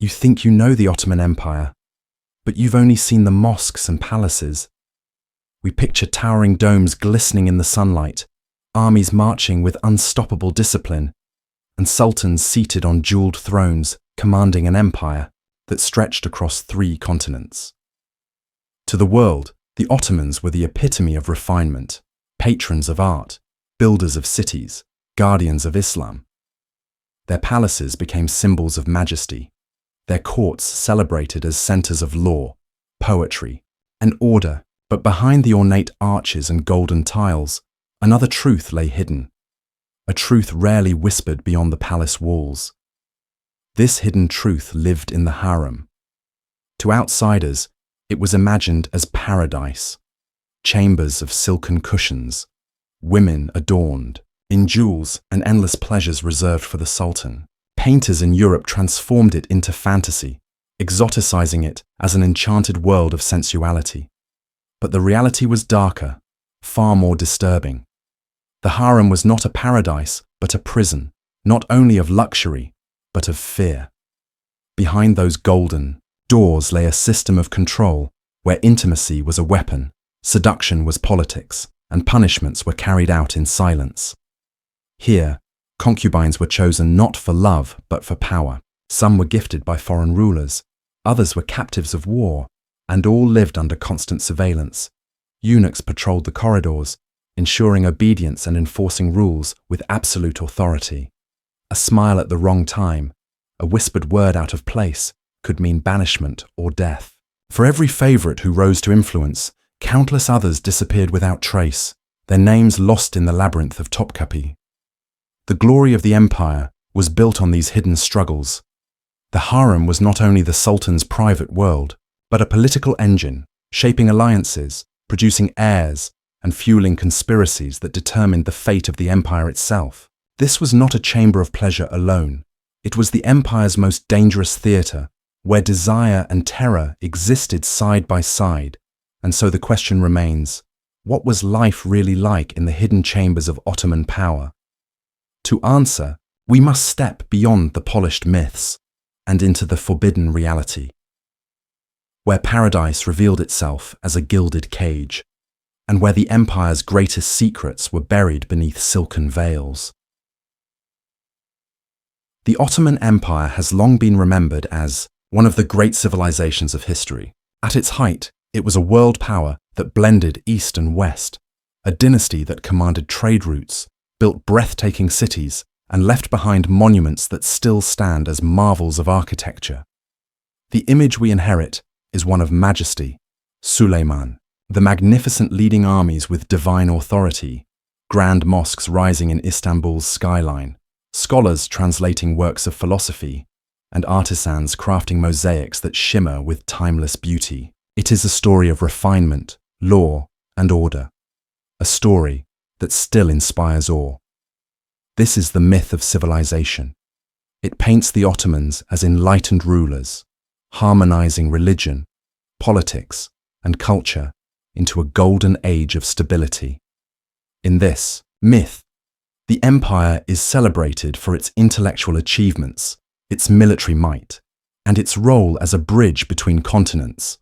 You think you know the Ottoman Empire, but you've only seen the mosques and palaces. We picture towering domes glistening in the sunlight, armies marching with unstoppable discipline, and sultans seated on jeweled thrones commanding an empire that stretched across 3 continents. To the world, the Ottomans were the epitome of refinement, patrons of art, builders of cities, guardians of Islam. Their palaces became symbols of majesty, their courts celebrated as centers of law, poetry, and order. But behind the ornate arches and golden tiles, another truth lay hidden, a truth rarely whispered beyond the palace walls. This hidden truth lived in the harem. To outsiders, it was imagined as paradise, chambers of silken cushions, women adorned in jewels and endless pleasures reserved for the sultan. Painters in Europe transformed it into fantasy, exoticizing it as an enchanted world of sensuality. But the reality was darker, far more disturbing. The harem was not a paradise, but a prison, not only of luxury, but of fear. Behind those golden doors lay a system of control where intimacy was a weapon, seduction was politics, and punishments were carried out in silence. Here, concubines were chosen not for love, but for power. Some were gifted by foreign rulers, others were captives of war, and all lived under constant surveillance. Eunuchs patrolled the corridors, ensuring obedience and enforcing rules with absolute authority. A smile at the wrong time, a whispered word out of place, could mean banishment or death. For every favorite who rose to influence, countless others disappeared without trace, their names lost in the labyrinth of Topkapi. The glory of the empire was built on these hidden struggles. The harem was not only the sultan's private world, but a political engine, shaping alliances, producing heirs, and fueling conspiracies that determined the fate of the empire itself. This was not a chamber of pleasure alone. It was the empire's most dangerous theatre, where desire and terror existed side by side. And so the question remains, what was life really like in the hidden chambers of Ottoman power? To answer, we must step beyond the polished myths and into the forbidden reality, where paradise revealed itself as a gilded cage, and where the empire's greatest secrets were buried beneath silken veils. The Ottoman Empire has long been remembered as one of the great civilizations of history. At its height, it was a world power that blended East and West, a dynasty that commanded trade routes, built breathtaking cities, and left behind monuments that still stand as marvels of architecture. The image we inherit is one of majesty, Suleiman, the magnificent leading armies with divine authority, grand mosques rising in Istanbul's skyline, scholars translating works of philosophy, and artisans crafting mosaics that shimmer with timeless beauty. It is a story of refinement, law, and order, a story that still inspires awe. This is the myth of civilization. It paints the Ottomans as enlightened rulers, harmonizing religion, politics, and culture into a golden age of stability. In this myth, the empire is celebrated for its intellectual achievements, its military might, and its role as a bridge between continents.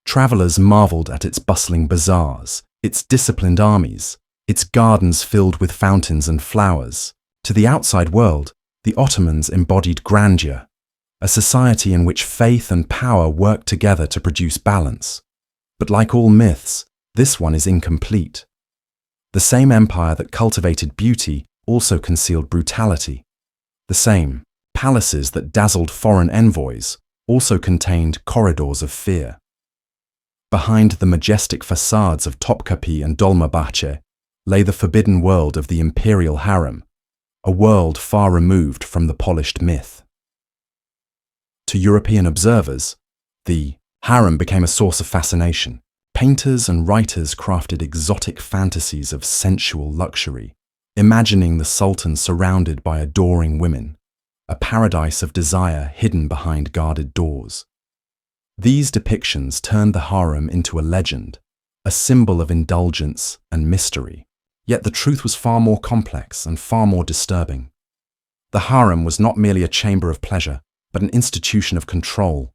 Travelers marveled at its bustling bazaars, its disciplined armies, its gardens filled with fountains and flowers. To the outside world, the Ottomans embodied grandeur, a society in which faith and power worked together to produce balance. But like all myths, this one is incomplete. The same empire that cultivated beauty also concealed brutality. The same palaces that dazzled foreign envoys also contained corridors of fear. Behind the majestic facades of Topkapi and Dolmabahce lay the forbidden world of the imperial harem, a world far removed from the polished myth. To European observers, the harem became a source of fascination. Painters and writers crafted exotic fantasies of sensual luxury, imagining the sultan surrounded by adoring women, a paradise of desire hidden behind guarded doors. These depictions turned the harem into a legend, a symbol of indulgence and mystery. Yet the truth was far more complex and far more disturbing. The harem was not merely a chamber of pleasure, but an institution of control,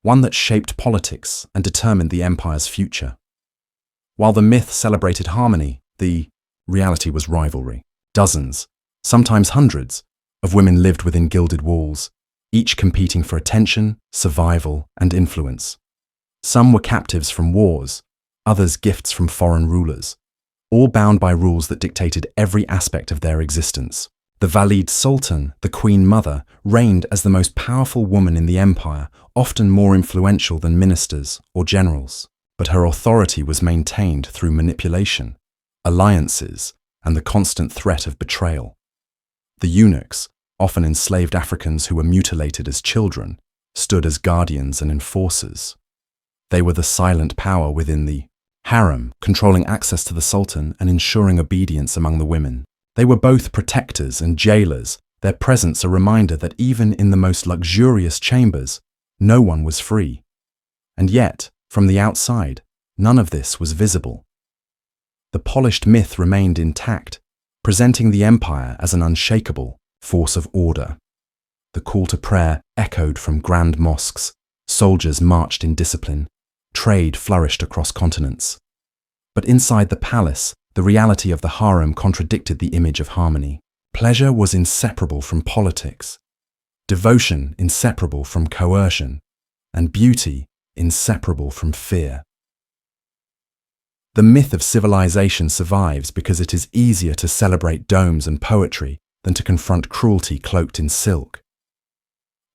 one that shaped politics and determined the empire's future. While the myth celebrated harmony, the reality was rivalry. Dozens, sometimes hundreds, of women lived within gilded walls, each competing for attention, survival, and influence. Some were captives from wars, others gifts from foreign rulers, all bound by rules that dictated every aspect of their existence. The Valid Sultan, the Queen Mother, reigned as the most powerful woman in the empire, often more influential than ministers or generals. But her authority was maintained through manipulation, alliances, and the constant threat of betrayal. The eunuchs, often enslaved Africans who were mutilated as children, stood as guardians and enforcers. They were the silent power within the Harem, controlling access to the Sultan and ensuring obedience among the women. They were both protectors and jailers, their presence a reminder that even in the most luxurious chambers, no one was free. And yet, from the outside, none of this was visible. The polished myth remained intact, presenting the empire as an unshakable force of order. The call to prayer echoed from grand mosques, soldiers marched in discipline, trade flourished across continents. But inside the palace, the reality of the harem contradicted the image of harmony. Pleasure was inseparable from politics, devotion inseparable from coercion, and beauty inseparable from fear. The myth of civilization survives because it is easier to celebrate domes and poetry than to confront cruelty cloaked in silk.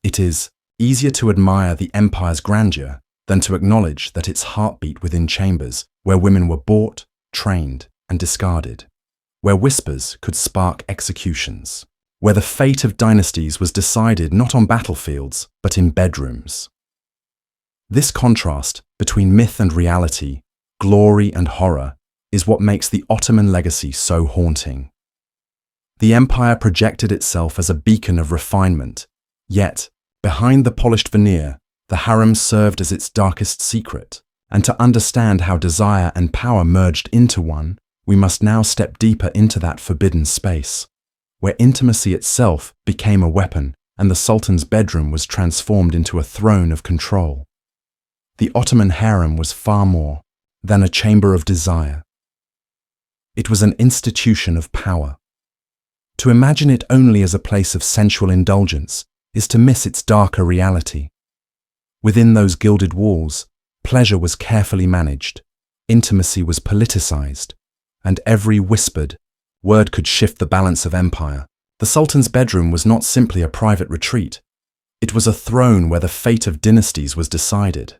It is easier to admire the empire's grandeur than to acknowledge that its heartbeat within chambers where women were bought, trained, and discarded, where whispers could spark executions, where the fate of dynasties was decided not on battlefields, but in bedrooms. This contrast between myth and reality, glory and horror, is what makes the Ottoman legacy so haunting. The empire projected itself as a beacon of refinement, yet, behind the polished veneer, the harem served as its darkest secret. And to understand how desire and power merged into one, we must now step deeper into that forbidden space, where intimacy itself became a weapon and the Sultan's bedroom was transformed into a throne of control. The Ottoman harem was far more than a chamber of desire. It was an institution of power. To imagine it only as a place of sensual indulgence is to miss its darker reality. Within those gilded walls, pleasure was carefully managed, intimacy was politicized, and every whispered word could shift the balance of empire. The Sultan's bedroom was not simply a private retreat. It was a throne where the fate of dynasties was decided.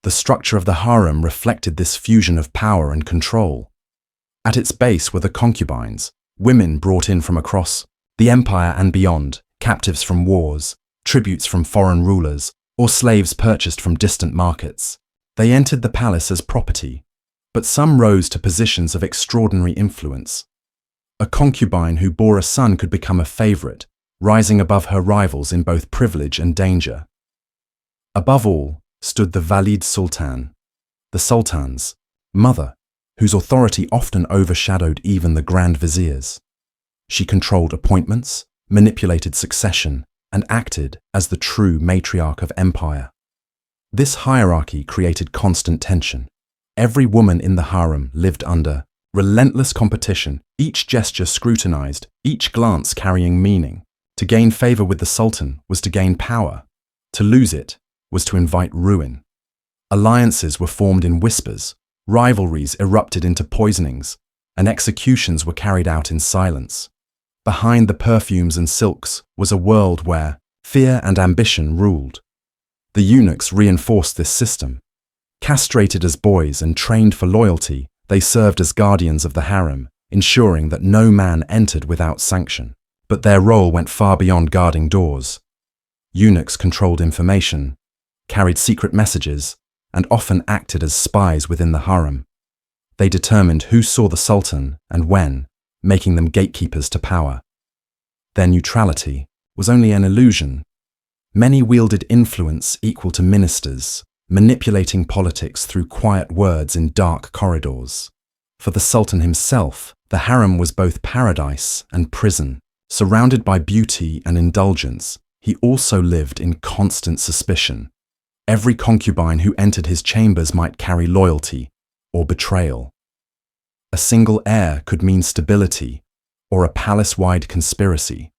The structure of the harem reflected this fusion of power and control. At its base were the concubines, women brought in from across the empire and beyond, captives from wars, tributes from foreign rulers, or slaves purchased from distant markets. They entered the palace as property, but some rose to positions of extraordinary influence. A concubine who bore a son could become a favorite, rising above her rivals in both privilege and danger. Above all stood the Valid Sultan, the Sultan's mother, whose authority often overshadowed even the Grand Viziers. She controlled appointments, manipulated succession, and acted as the true matriarch of empire. This hierarchy created constant tension. Every woman in the harem lived under relentless competition, each gesture scrutinized, each glance carrying meaning. To gain favor with the Sultan was to gain power. To lose it was to invite ruin. Alliances were formed in whispers, rivalries erupted into poisonings, and executions were carried out in silence. Behind the perfumes and silks was a world where fear and ambition ruled. The eunuchs reinforced this system. Castrated as boys and trained for loyalty, they served as guardians of the harem, ensuring that no man entered without sanction. But their role went far beyond guarding doors. Eunuchs controlled information, carried secret messages, and often acted as spies within the harem. They determined who saw the Sultan and when, making them gatekeepers to power. Their neutrality was only an illusion. Many wielded influence equal to ministers, manipulating politics through quiet words in dark corridors. For the Sultan himself, the harem was both paradise and prison. Surrounded by beauty and indulgence, he also lived in constant suspicion. Every concubine who entered his chambers might carry loyalty or betrayal. A single heir could mean stability or a palace-wide conspiracy.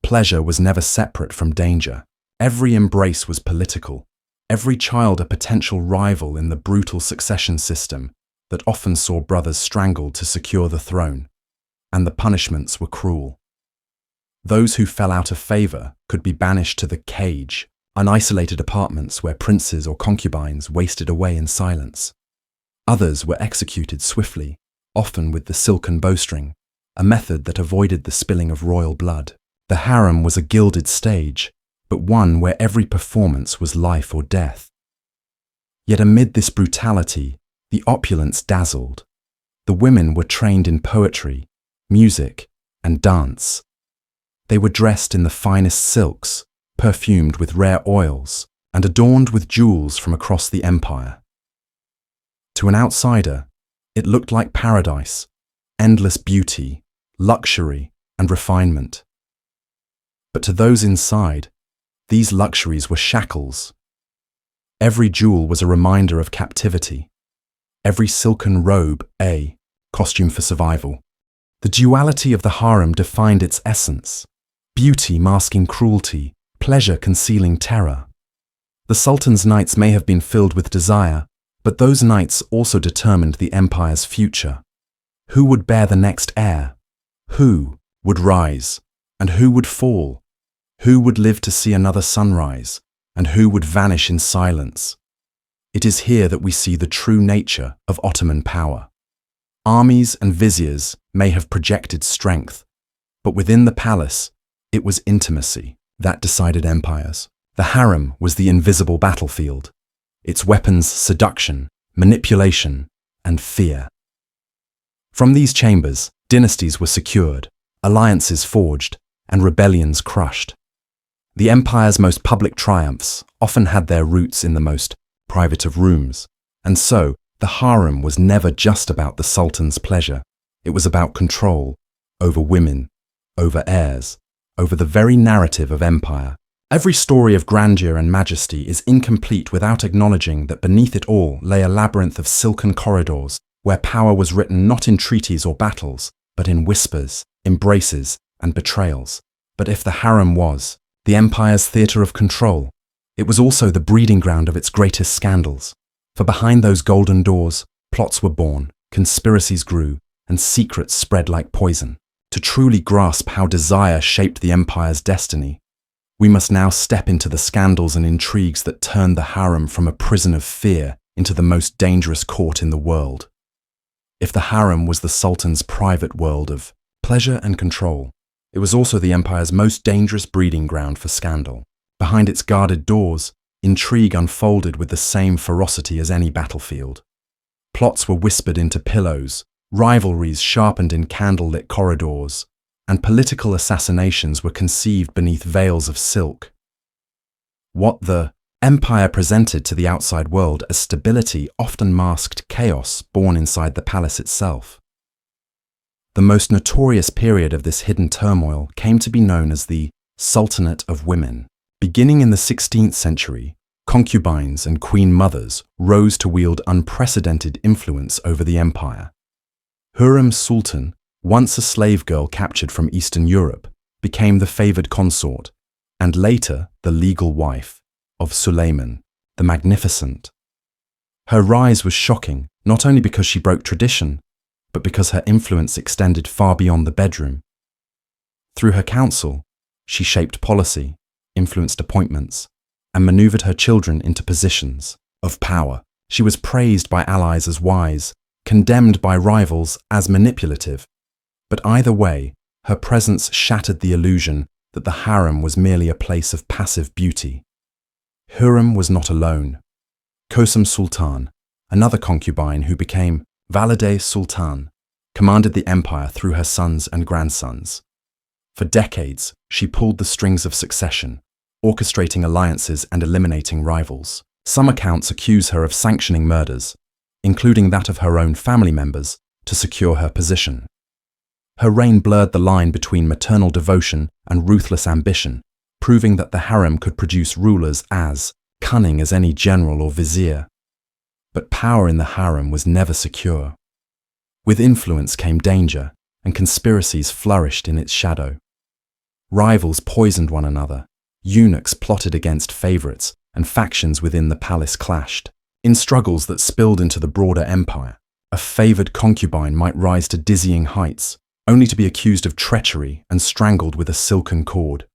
Pleasure was never separate from danger. Every embrace was political, every child a potential rival in the brutal succession system that often saw brothers strangled to secure the throne, and the punishments were cruel. Those who fell out of favor could be banished to the cage, unisolated apartments where princes or concubines wasted away in silence. Others were executed swiftly, often with the silken bowstring, a method that avoided the spilling of royal blood. The harem was a gilded stage, but one where every performance was life or death. Yet amid this brutality, the opulence dazzled. The women were trained in poetry, music, and dance. They were dressed in the finest silks, perfumed with rare oils, and adorned with jewels from across the empire. To an outsider, it looked like paradise, endless beauty, luxury, and refinement. But to those inside, these luxuries were shackles. Every jewel was a reminder of captivity. Every silken robe a costume for survival. The duality of the harem defined its essence, beauty masking cruelty, pleasure concealing terror. The Sultan's nights may have been filled with desire, but those nights also determined the empire's future. Who would bear the next heir? Who would rise? And who would fall? Who would live to see another sunrise? And who would vanish in silence? It is here that we see the true nature of Ottoman power. Armies and viziers may have projected strength, but within the palace, it was intimacy that decided empires. The harem was the invisible battlefield, its weapons seduction, manipulation, and fear. From these chambers, dynasties were secured, alliances forged, and rebellions crushed. The empire's most public triumphs often had their roots in the most private of rooms, and so the harem was never just about the sultan's pleasure. It was about control over women, over heirs, over the very narrative of empire. Every story of grandeur and majesty is incomplete without acknowledging that beneath it all lay a labyrinth of silken corridors where power was written not in treaties or battles, but in whispers, embraces, and betrayals. But if the harem was the empire's theatre of control, it was also the breeding ground of its greatest scandals. For behind those golden doors, plots were born, conspiracies grew, and secrets spread like poison. To truly grasp how desire shaped the empire's destiny, we must now step into the scandals and intrigues that turned the harem from a prison of fear into the most dangerous court in the world. If the harem was the sultan's private world of pleasure and control, it was also the empire's most dangerous breeding ground for scandal. Behind its guarded doors, intrigue unfolded with the same ferocity as any battlefield. Plots were whispered into pillows, rivalries sharpened in candle-lit corridors, and political assassinations were conceived beneath veils of silk. What the empire presented to the outside world as stability often masked chaos born inside the palace itself. The most notorious period of this hidden turmoil came to be known as the Sultanate of Women. Beginning in the 16th century, concubines and queen mothers rose to wield unprecedented influence over the empire. Harems Sultan, once a slave girl captured from Eastern Europe, became the favored consort, and later the legal wife, of Suleiman, the Magnificent. Her rise was shocking, not only because she broke tradition, but because her influence extended far beyond the bedroom. Through her counsel, she shaped policy, influenced appointments, and maneuvered her children into positions of power. She was praised by allies as wise, condemned by rivals as manipulative. But either way, her presence shattered the illusion that the harem was merely a place of passive beauty. Hurrem was not alone. Kosem Sultan, another concubine who became Valide Sultan, commanded the empire through her sons and grandsons. For decades, she pulled the strings of succession, orchestrating alliances and eliminating rivals. Some accounts accuse her of sanctioning murders, including that of her own family members, to secure her position. Her reign blurred the line between maternal devotion and ruthless ambition, proving that the harem could produce rulers as cunning as any general or vizier. But power in the harem was never secure. With influence came danger, and conspiracies flourished in its shadow. Rivals poisoned one another, eunuchs plotted against favorites, and factions within the palace clashed. In struggles that spilled into the broader empire, a favored concubine might rise to dizzying heights, only to be accused of treachery and strangled with a silken cord.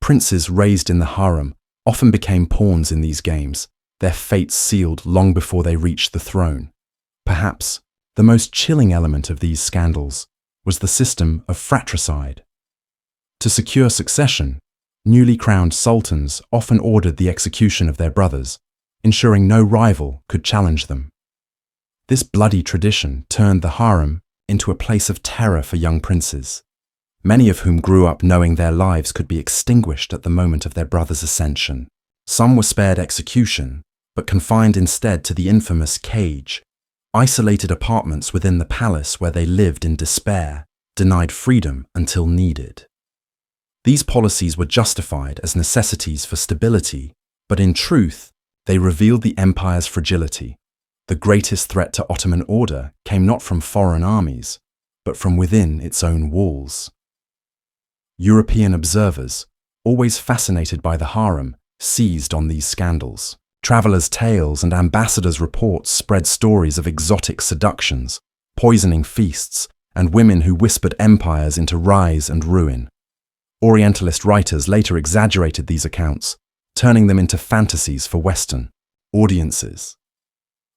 Princes raised in the harem often became pawns in these games, their fates sealed long before they reached the throne. Perhaps the most chilling element of these scandals was the system of fratricide. To secure succession, newly crowned sultans often ordered the execution of their brothers, ensuring no rival could challenge them. This bloody tradition turned the harem into a place of terror for young princes, many of whom grew up knowing their lives could be extinguished at the moment of their brother's ascension. Some were spared execution, but confined instead to the infamous cage, isolated apartments within the palace where they lived in despair, denied freedom until needed. These policies were justified as necessities for stability, but in truth, they revealed the empire's fragility. The greatest threat to Ottoman order came not from foreign armies, but from within its own walls. European observers, always fascinated by the harem, seized on these scandals. Travelers' tales and ambassadors' reports spread stories of exotic seductions, poisoning feasts, and women who whispered empires into rise and ruin. Orientalist writers later exaggerated these accounts, turning them into fantasies for Western audiences.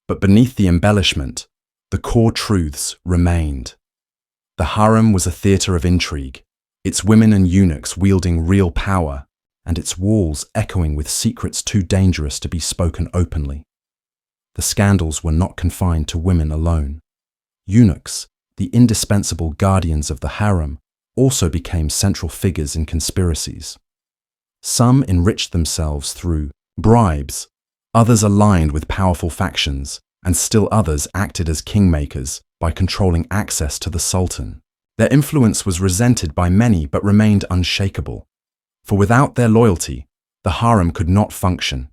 But beneath the embellishment, the core truths remained. The harem was a theatre of intrigue, its women and eunuchs wielding real power, and its walls echoing with secrets too dangerous to be spoken openly. The scandals were not confined to women alone. Eunuchs, the indispensable guardians of the harem, also became central figures in conspiracies. Some enriched themselves through bribes, others aligned with powerful factions, and still others acted as kingmakers by controlling access to the sultan. Their influence was resented by many but remained unshakable, for without their loyalty, the harem could not function.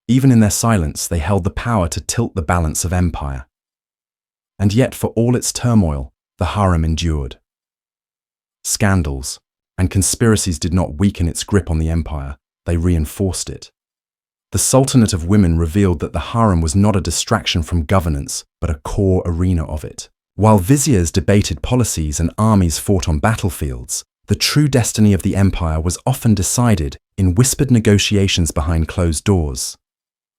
Even in their silence, they held the power to tilt the balance of empire. And yet, for all its turmoil, the harem endured. Scandals and conspiracies did not weaken its grip on the empire, they reinforced it. The Sultanate of Women revealed that the harem was not a distraction from governance, but a core arena of it. While viziers debated policies and armies fought on battlefields, the true destiny of the empire was often decided in whispered negotiations behind closed doors.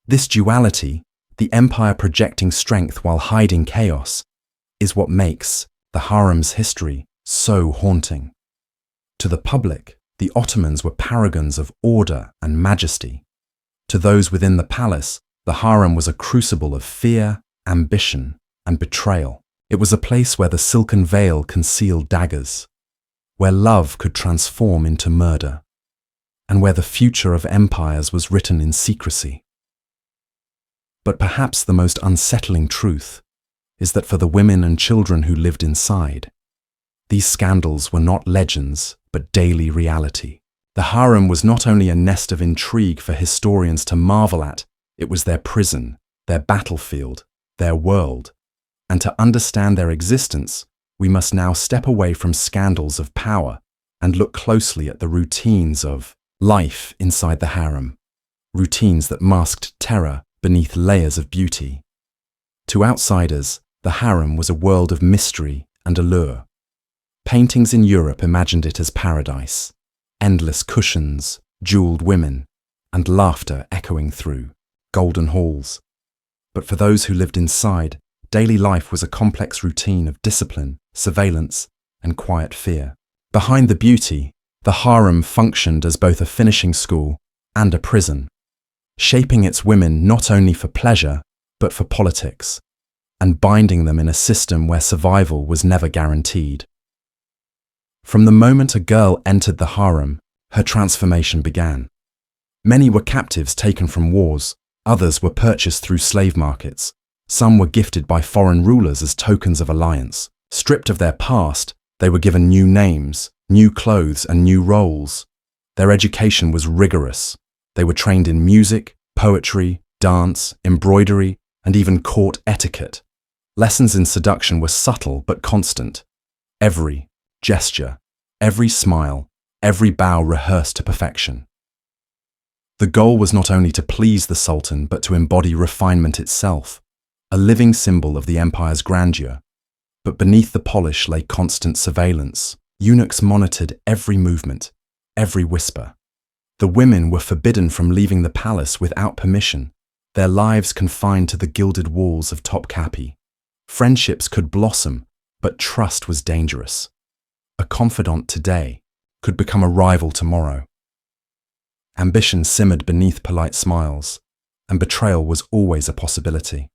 This duality, the empire projecting strength while hiding chaos, is what makes the harem's history so haunting. To the public, the Ottomans were paragons of order and majesty. To those within the palace, the harem was a crucible of fear, ambition, and betrayal. It was a place where the silken veil concealed daggers, where love could transform into murder, and where the future of empires was written in secrecy. But perhaps the most unsettling truth is that for the women and children who lived inside, these scandals were not legends, but daily reality. The harem was not only a nest of intrigue for historians to marvel at, it was their prison, their battlefield, their world. And to understand their existence, we must now step away from scandals of power and look closely at the routines of life inside the harem, routines that masked terror beneath layers of beauty. To outsiders, the harem was a world of mystery and allure. Paintings in Europe imagined it as paradise, endless cushions, jeweled women, and laughter echoing through golden halls. But for those who lived inside, daily life was a complex routine of discipline, surveillance, and quiet fear. Behind the beauty, the harem functioned as both a finishing school and a prison, shaping its women not only for pleasure, but for politics, and binding them in a system where survival was never guaranteed. From the moment a girl entered the harem, her transformation began. Many were captives taken from wars, others were purchased through slave markets, some were gifted by foreign rulers as tokens of alliance. Stripped of their past, they were given new names, new clothes, and new roles. Their education was rigorous. They were trained in music, poetry, dance, embroidery, and even court etiquette. Lessons in seduction were subtle but constant. Every gesture, every smile, every bow rehearsed to perfection. The goal was not only to please the Sultan but to embody refinement itself, a living symbol of the empire's grandeur. But beneath the polish lay constant surveillance. Eunuchs monitored every movement, every whisper. The women were forbidden from leaving the palace without permission, their lives confined to the gilded walls of Topkapi. Friendships could blossom, but trust was dangerous. A confidant today could become a rival tomorrow. Ambition simmered beneath polite smiles, and betrayal was always a possibility.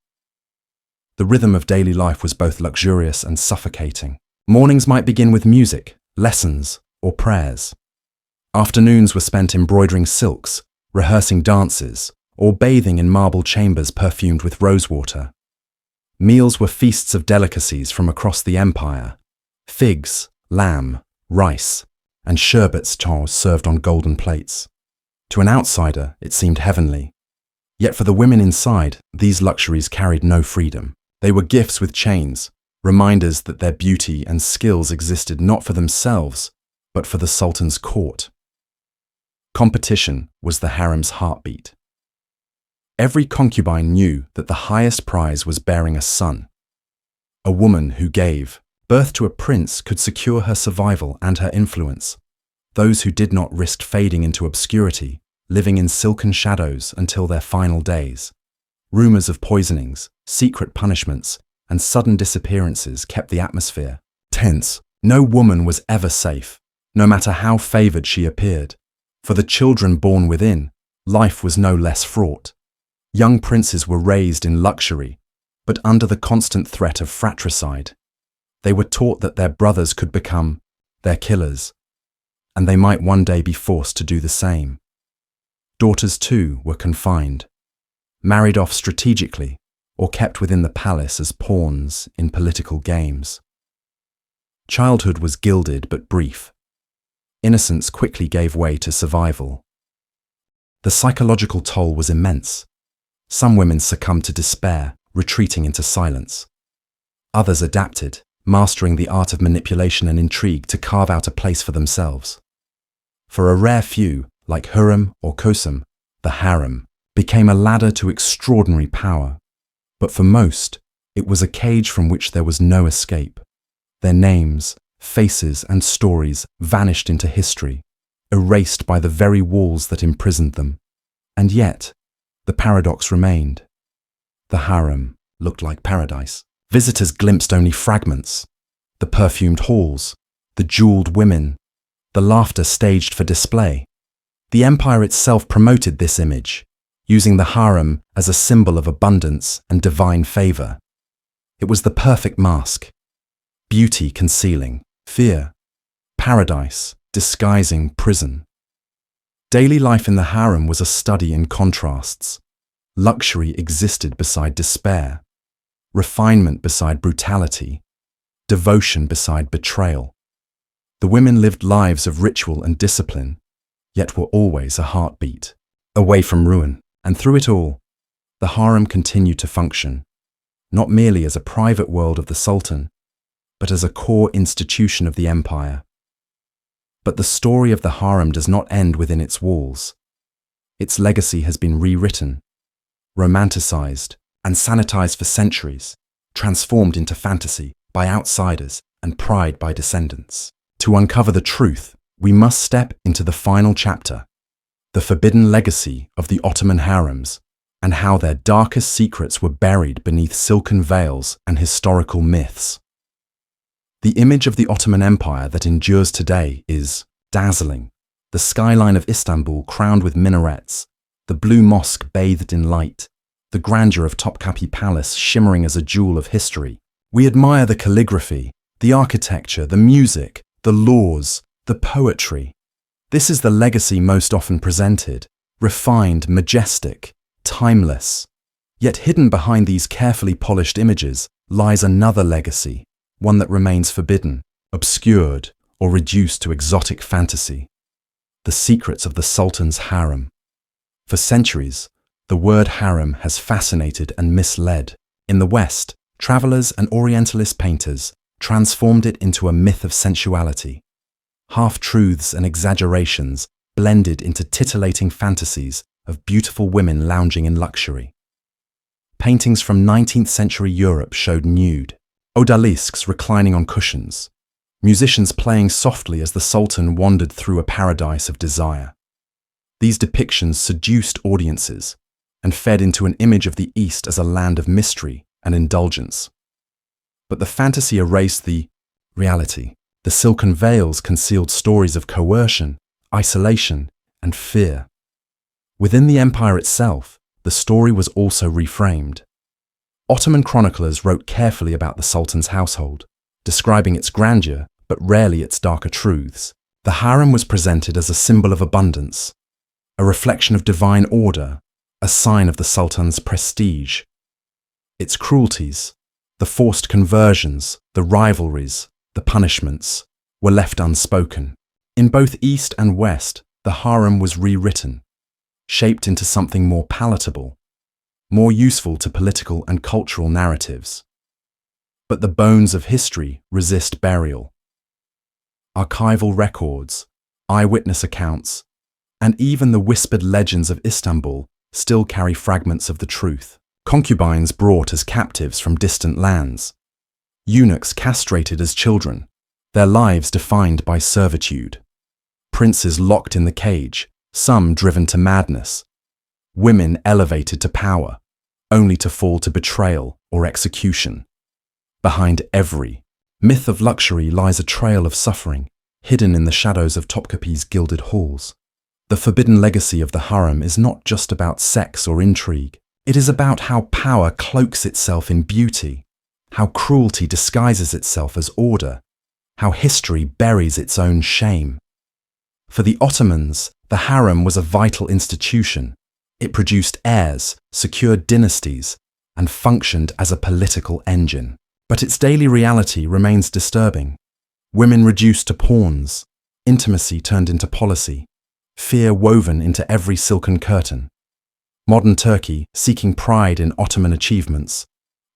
The rhythm of daily life was both luxurious and suffocating. Mornings might begin with music, lessons, or prayers. Afternoons were spent embroidering silks, rehearsing dances, or bathing in marble chambers perfumed with rosewater. Meals were feasts of delicacies from across the empire: figs, lamb, rice, and sherbets served on golden plates. To an outsider, it seemed heavenly. Yet for the women inside, these luxuries carried no freedom. They were gifts with chains, reminders that their beauty and skills existed not for themselves, but for the Sultan's court. Competition was the harem's heartbeat. Every concubine knew that the highest prize was bearing a son. A woman who gave birth to a prince could secure her survival and her influence. Those who did not risked fading into obscurity, living in silken shadows until their final days. Rumors of poisonings, secret punishments, and sudden disappearances kept the atmosphere tense. No woman was ever safe, no matter how favored she appeared. For the children born within, life was no less fraught. Young princes were raised in luxury, but under the constant threat of fratricide. They were taught that their brothers could become their killers, and they might one day be forced to do the same. Daughters, too, were confined, married off strategically, or kept within the palace as pawns in political games. Childhood was gilded but brief. Innocence quickly gave way to survival. The psychological toll was immense. Some women succumbed to despair, retreating into silence. Others adapted, mastering the art of manipulation and intrigue to carve out a place for themselves. For a rare few, like Harem or Kosum, the harem became a ladder to extraordinary power. But for most, it was a cage from which there was no escape. Their names, faces, and stories vanished into history, erased by the very walls that imprisoned them. And yet, the paradox remained. The harem looked like paradise. Visitors glimpsed only fragments: the perfumed halls, the jeweled women, the laughter staged for display. The empire itself promoted this image, using the harem as a symbol of abundance and divine favor. It was the perfect mask: beauty concealing fear, paradise disguising prison. Daily life in the harem was a study in contrasts. Luxury existed beside despair, refinement beside brutality, devotion beside betrayal. The women lived lives of ritual and discipline, yet were always a heartbeat, away from ruin. And through it all, the harem continued to function, not merely as a private world of the Sultan, but as a core institution of the empire. But the story of the harem does not end within its walls. Its legacy has been rewritten, romanticized, and sanitized for centuries, transformed into fantasy by outsiders and pride by descendants. To uncover the truth, we must step into the final chapter: the forbidden legacy of the Ottoman harems, and how their darkest secrets were buried beneath silken veils and historical myths. The image of the Ottoman Empire that endures today is dazzling. The skyline of Istanbul crowned with minarets, the blue mosque bathed in light, the grandeur of Topkapi Palace shimmering as a jewel of history. We admire the calligraphy, the architecture, the music, the laws, the poetry. This is the legacy most often presented: refined, majestic, timeless. Yet hidden behind these carefully polished images lies another legacy, one that remains forbidden, obscured, or reduced to exotic fantasy. The Secrets of the Sultan's Harem. For centuries, the word harem has fascinated and misled. In the West, travelers and Orientalist painters transformed it into a myth of sensuality. Half-truths and exaggerations blended into titillating fantasies of beautiful women lounging in luxury. Paintings from 19th century Europe showed nude, odalisques reclining on cushions, musicians playing softly as the Sultan wandered through a paradise of desire. These depictions seduced audiences and fed into an image of the East as a land of mystery and indulgence. But the fantasy erased the reality. The silken veils concealed stories of coercion, isolation, and fear. Within the empire itself, the story was also reframed. Ottoman chroniclers wrote carefully about the Sultan's household, describing its grandeur but rarely its darker truths. The harem was presented as a symbol of abundance, a reflection of divine order, a sign of the Sultan's prestige. Its cruelties, the forced conversions, the rivalries, the punishments, were left unspoken. In both East and West, the harem was rewritten, shaped into something more palatable, more useful to political and cultural narratives. But the bones of history resist burial. Archival records, eyewitness accounts, and even the whispered legends of Istanbul still carry fragments of the truth. Concubines brought as captives from distant lands, eunuchs castrated as children, their lives defined by servitude, princes locked in the cage, some driven to madness, women elevated to power, only to fall to betrayal or execution. Behind every myth of luxury lies a trail of suffering, hidden in the shadows of Topkapi's gilded halls. The forbidden legacy of the harem is not just about sex or intrigue. It is about how power cloaks itself in beauty, how cruelty disguises itself as order, how history buries its own shame. For the Ottomans, the harem was a vital institution. It produced heirs, secured dynasties, and functioned as a political engine. But its daily reality remains disturbing. Women reduced to pawns, intimacy turned into policy, fear woven into every silken curtain. Modern Turkey, seeking pride in Ottoman achievements,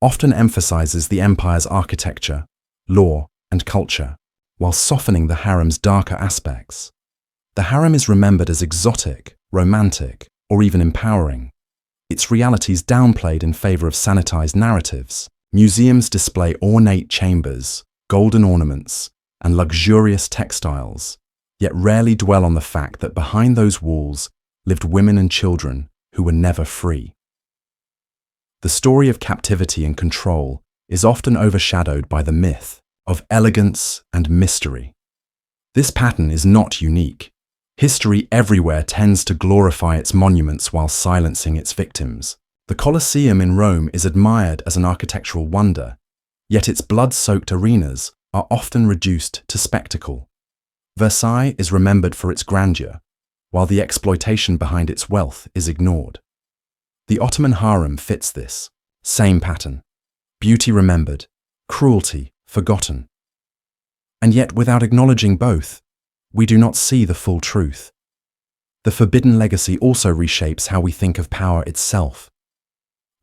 often emphasizes the empire's architecture, law, and culture, while softening the harem's darker aspects. The harem is remembered as exotic, romantic, or even empowering. Its realities downplayed in favor of sanitized narratives. Museums display ornate chambers, golden ornaments, and luxurious textiles, yet rarely dwell on the fact that behind those walls lived women and children who were never free. The story of captivity and control is often overshadowed by the myth of elegance and mystery. This pattern is not unique. History everywhere tends to glorify its monuments while silencing its victims. The Colosseum in Rome is admired as an architectural wonder, yet its blood-soaked arenas are often reduced to spectacle. Versailles is remembered for its grandeur, while the exploitation behind its wealth is ignored. The Ottoman harem fits this same pattern: beauty remembered, cruelty forgotten. And yet, without acknowledging both, we do not see the full truth. The forbidden legacy also reshapes how we think of power itself.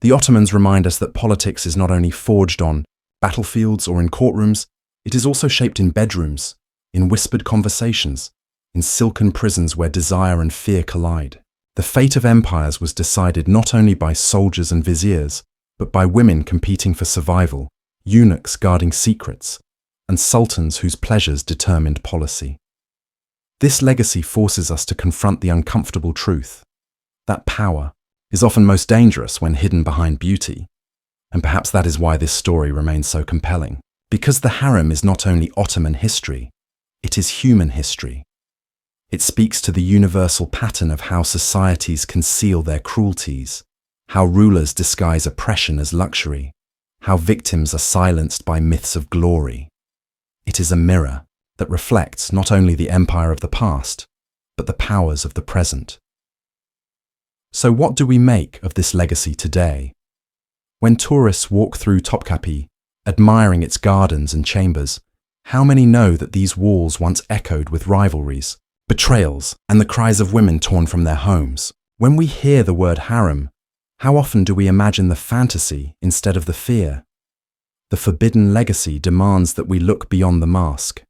The Ottomans remind us that politics is not only forged on battlefields or in courtrooms, it is also shaped in bedrooms, in whispered conversations, in silken prisons where desire and fear collide. The fate of empires was decided not only by soldiers and viziers, but by women competing for survival, eunuchs guarding secrets, and sultans whose pleasures determined policy. This legacy forces us to confront the uncomfortable truth that power is often most dangerous when hidden behind beauty. And perhaps that is why this story remains so compelling. Because the harem is not only Ottoman history, it is human history. It speaks to the universal pattern of how societies conceal their cruelties, how rulers disguise oppression as luxury, how victims are silenced by myths of glory. It is a mirror that reflects not only the empire of the past, but the powers of the present. So what do we make of this legacy today? When tourists walk through Topkapi, admiring its gardens and chambers, how many know that these walls once echoed with rivalries, betrayals, and the cries of women torn from their homes. When we hear the word harem, how often do we imagine the fantasy instead of the fear? The forbidden legacy demands that we look beyond the mask,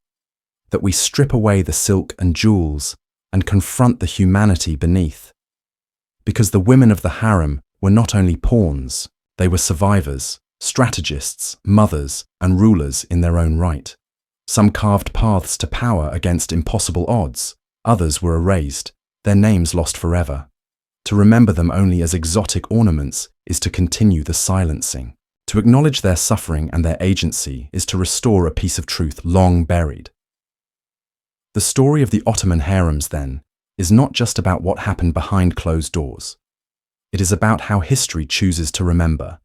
that we strip away the silk and jewels and confront the humanity beneath. Because the women of the harem were not only pawns, they were survivors, strategists, mothers, and rulers in their own right. Some carved paths to power against impossible odds, others were erased, their names lost forever. To remember them only as exotic ornaments is to continue the silencing. To acknowledge their suffering and their agency is to restore a piece of truth long buried. The story of the Ottoman harems, then, is not just about what happened behind closed doors. It is about how history chooses to remember,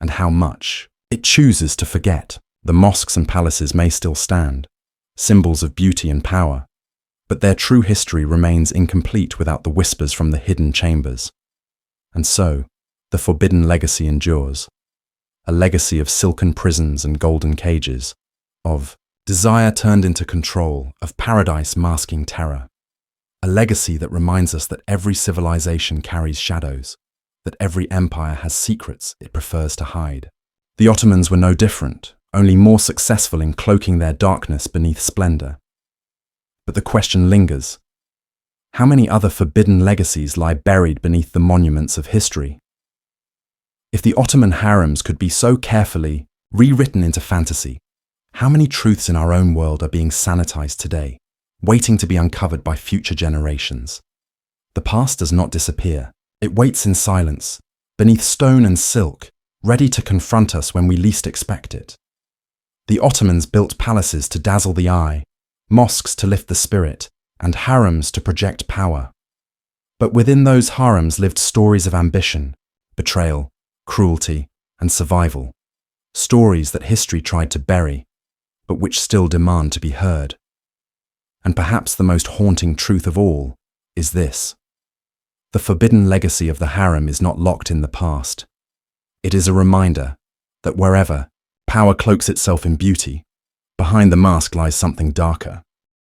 and how much it chooses to forget. The mosques and palaces may still stand, symbols of beauty and power, but their true history remains incomplete without the whispers from the hidden chambers. And so, the forbidden legacy endures, a legacy of silken prisons and golden cages, of desire turned into control, of paradise masking terror. A legacy that reminds us that every civilization carries shadows, that every empire has secrets it prefers to hide. The Ottomans were no different, only more successful in cloaking their darkness beneath splendor. But the question lingers. How many other forbidden legacies lie buried beneath the monuments of history? If the Ottoman harems could be so carefully rewritten into fantasy, how many truths in our own world are being sanitized today, waiting to be uncovered by future generations? The past does not disappear. It waits in silence, beneath stone and silk, ready to confront us when we least expect it. The Ottomans built palaces to dazzle the eye, mosques to lift the spirit, and harems to project power. But within those harems lived stories of ambition, betrayal, cruelty, and survival. Stories that history tried to bury, but which still demand to be heard. And perhaps the most haunting truth of all is this. The forbidden legacy of the harem is not locked in the past. It is a reminder that wherever power cloaks itself in beauty, behind the mask lies something darker.